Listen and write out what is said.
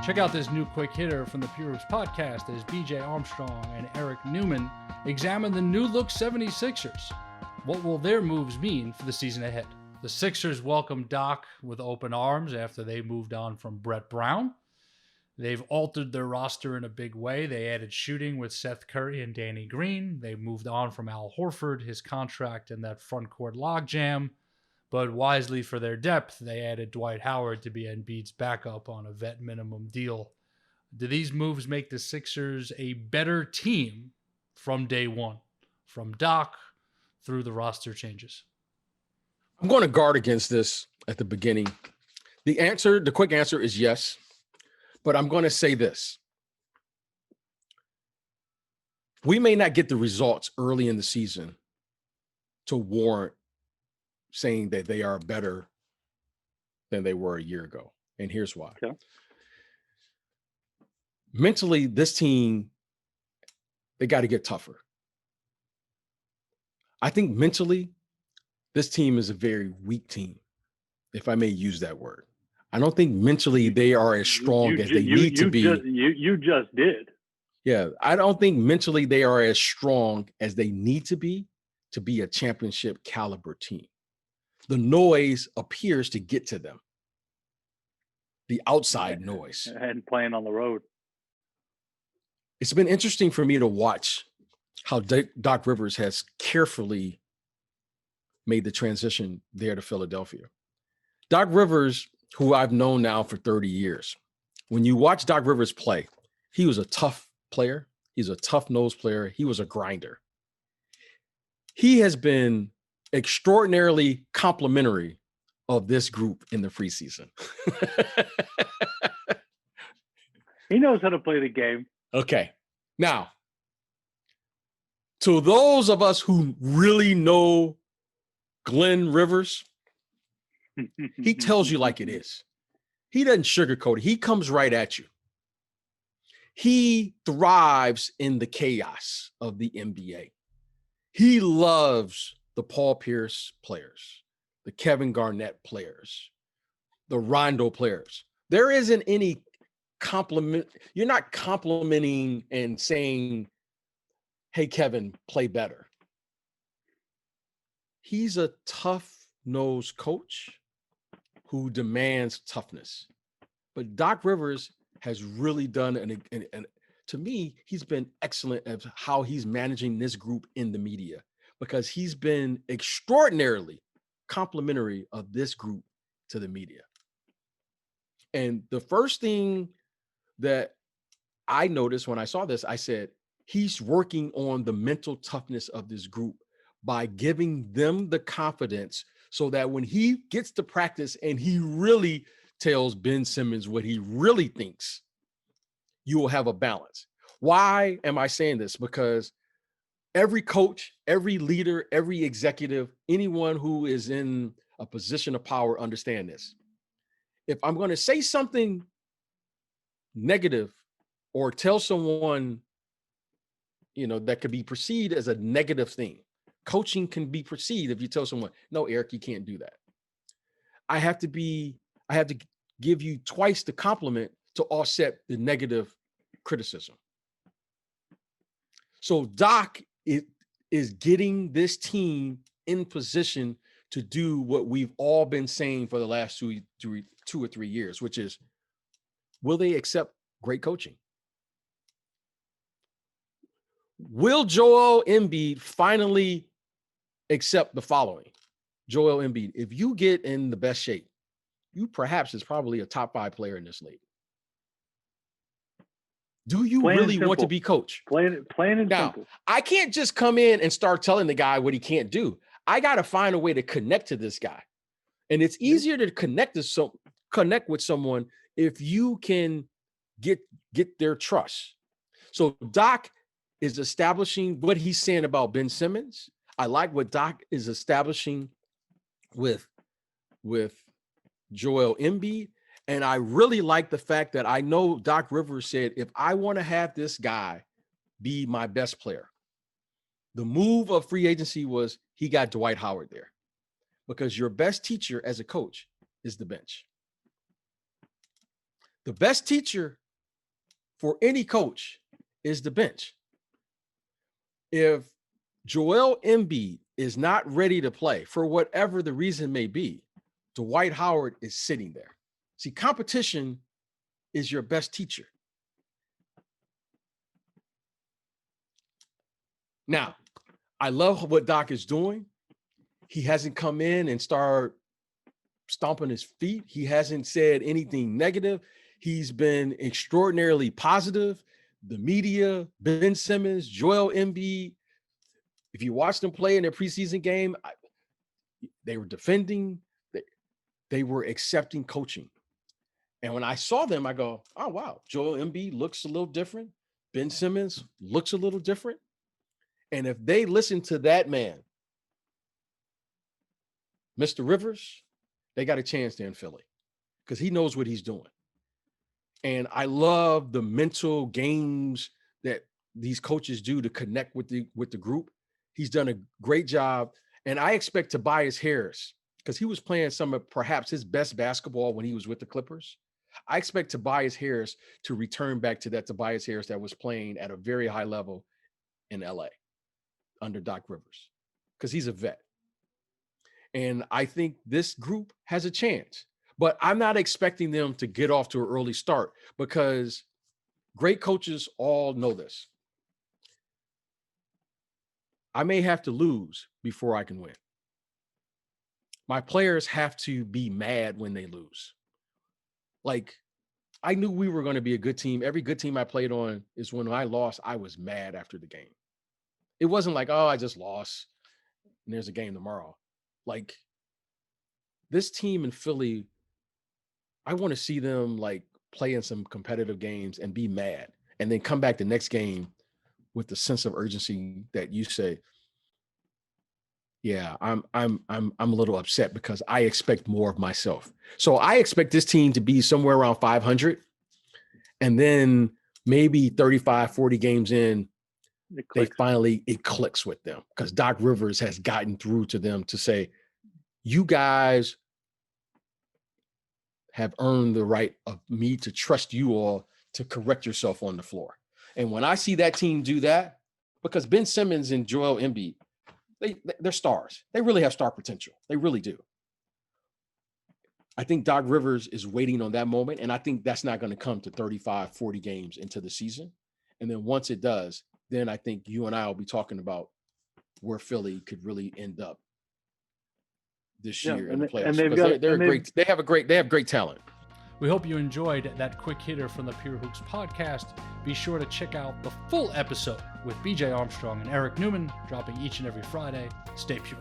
Check out this new quick hitter from the Pure Hoops podcast as BJ Armstrong and Eric Newman examine the new look 76ers. What will their moves mean for the season ahead? The Sixers welcome Doc with open arms after they moved on from Brett Brown. They've altered their roster in a big way. They added shooting with Seth Curry and Danny Green. They moved on from Al Horford, his contract, and that front court logjam. But wisely for their depth, they added Dwight Howard to be Embiid's backup on a vet minimum deal. Do these moves make the Sixers a better team from day one, from Doc through the roster changes? I'm going to guard against this at the beginning. The quick answer is yes, but I'm going to say this. We may not get the results early in the season to warrant saying that they are better than they were a year ago. And here's why. Okay. Mentally, this team, they got to get tougher. I think mentally, this team is a very weak team, if I may use that word. I don't think mentally they are as strong as they need to be. You just did. Yeah, I don't think mentally they are as strong as they need to be a championship caliber team. The noise appears to get to them. The outside noise. And playing on the road. It's been interesting for me to watch how Doc Rivers has carefully made the transition there to Philadelphia. Doc Rivers, who I've known now for 30 years, when you watch Doc Rivers play, he was a tough player. He's a tough-nosed player. He was a grinder. He has been extraordinarily complimentary of this group in the preseason. He knows how to play the game. Okay. Now, to those of us who really know Glenn Rivers, he tells you like it is. He doesn't sugarcoat it. He comes right at you. He thrives in the chaos of the NBA. He loves the Paul Pierce players, the Kevin Garnett players, the Rondo players. There isn't any compliment. You're not complimenting and saying, hey, Kevin, play better. He's a tough-nosed coach who demands toughness. But Doc Rivers has really done, and to me, he's been excellent at how he's managing this group in the media, because he's been extraordinarily complimentary of this group to the media. And the first thing that I noticed when I saw this, I said, he's working on the mental toughness of this group by giving them the confidence so that when he gets to practice and he really tells Ben Simmons what he really thinks, you will have a balance. Why am I saying this? Because every coach, every leader, every executive, anyone who is in a position of power understand this. If I'm going to say something negative or tell someone, that could be perceived as a negative thing, coaching can be perceived if you tell someone, no, Eric, you can't do that. I have to give you twice the compliment to offset the negative criticism. So Doc is getting this team in position to do what we've all been saying for the last 2 or 3 years, which is, will they accept great coaching? Will Joel Embiid finally accept the following? Joel Embiid, if you get in the best shape, you perhaps is probably a top 5 player in this league. Do you really want to be coach? Plain and now, simple. I can't just come in and start telling the guy what he can't do. I got to find a way to connect to this guy. And it's easier to connect with someone if you can get their trust. So Doc is establishing what he's saying about Ben Simmons. I like what Doc is establishing with Joel Embiid. And I really like the fact that I know Doc Rivers said, if I want to have this guy be my best player, the move of free agency was he got Dwight Howard there, because your best teacher as a coach is the bench. The best teacher for any coach is the bench. If Joel Embiid is not ready to play for whatever the reason may be, Dwight Howard is sitting there. See, competition is your best teacher. Now, I love what Doc is doing. He hasn't come in and started stomping his feet. He hasn't said anything negative. He's been extraordinarily positive. The media, Ben Simmons, Joel Embiid, if you watched them play in their preseason game, they were defending. They were accepting coaching. And when I saw them, I go, oh, wow, Joel Embiid looks a little different. Ben Simmons looks a little different. And if they listen to that man, Mr. Rivers, they got a chance there in Philly because he knows what he's doing. And I love the mental games that these coaches do to connect with the group. He's done a great job. And I expect Tobias Harris, because he was playing some of perhaps his best basketball when he was with the Clippers. I expect Tobias Harris to return back to that Tobias Harris that was playing at a very high level in LA under Doc Rivers, because he's a vet. And I think this group has a chance, but I'm not expecting them to get off to an early start because great coaches all know this. I may have to lose before I can win. My players have to be mad when they lose. Like, I knew we were going to be a good team. Every good team I played on is when I lost, I was mad after the game. It wasn't like, oh, I just lost and there's a game tomorrow. Like, this team in Philly, I want to see them like play in some competitive games and be mad and then come back the next game with the sense of urgency that you say, yeah, I'm a little upset because I expect more of myself. So I expect this team to be somewhere around 500 and then maybe 35, 40 games in, it clicks with them because Doc Rivers has gotten through to them to say, you guys have earned the right of me to trust you all to correct yourself on the floor. And when I see that team do that, because Ben Simmons and Joel Embiid, they're stars. They really have star potential. They really do. I think Doc Rivers is waiting on that moment. And I think that's not going to come to 35, 40 games into the season. And then once it does, then I think you and I will be talking about where Philly could really end up this year in the playoffs. And they have great talent. We hope you enjoyed that quick hitter from the Pure Hoops podcast. Be sure to check out the full episode with BJ Armstrong and Eric Newman, dropping each and every Friday. Stay pure.